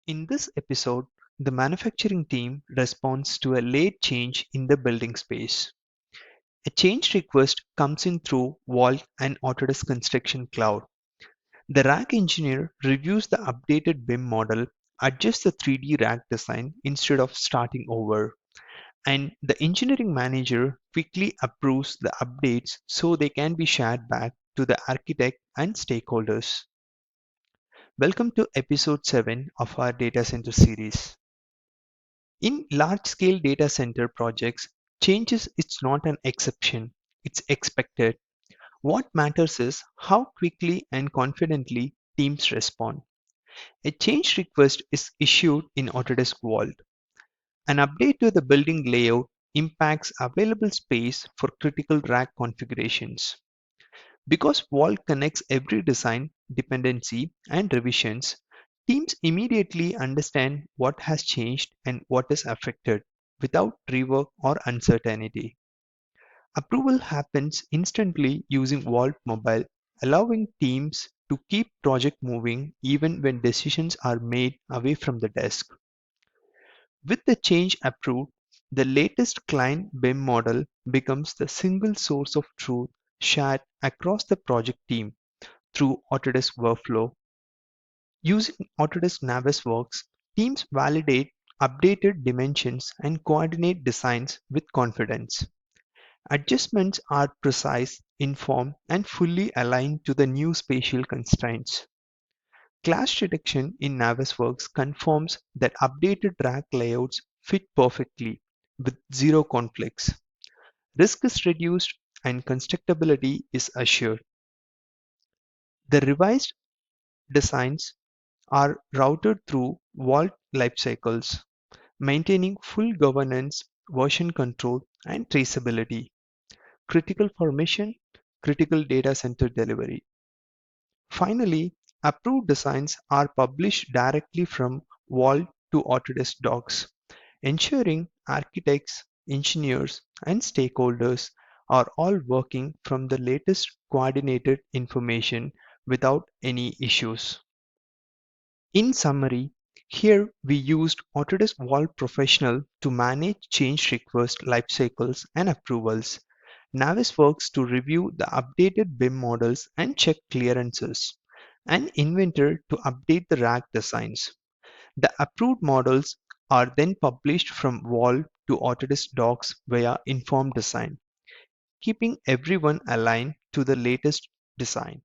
In this episode, the manufacturing team responds to a late change in the building space. A change request comes in through Vault and Autodesk Construction Cloud. The rack engineer reviews the updated BIM model, adjusts the 3D rack design instead of starting over, and the engineering manager quickly approves the updates so they can be shared back to the architect and stakeholders. Welcome to episode 7 of our data center series. In large-scale data center projects, changes is not an exception, it's expected. What matters is how quickly and confidently teams respond. A change request is issued in Autodesk Vault. An update to the building layout impacts available space for critical rack configurations. Because Vault connects every design, dependency, and revisions, teams immediately understand what has changed and what is affected without rework or uncertainty. Approval happens instantly using Vault Mobile, allowing teams to keep project moving even when decisions are made away from the desk. With the change approved, the latest client BIM model becomes the single source of truth shared across the project team through Autodesk Workflow. Using Autodesk Navisworks, teams validate updated dimensions and coordinate designs with confidence. Adjustments are precise, informed, and fully aligned to the new spatial constraints. Clash detection in Navisworks confirms that updated rack layouts fit perfectly with zero conflicts. Risk is reduced and constructability is assured. The revised designs are routed through Vault lifecycles, maintaining full governance, version control, and traceability, critical for mission, critical data center delivery. Finally, approved designs are published directly from Vault to Autodesk docs, ensuring architects, engineers, and stakeholders are all working from the latest coordinated information without any issues. In summary, here we used Autodesk Vault Professional to manage change request lifecycles and approvals, Navisworks to review the updated BIM models and check clearances, and Inventor to update the rack designs. The approved models are then published from Vault to Autodesk docs via Informed Design, keeping everyone aligned to the latest design.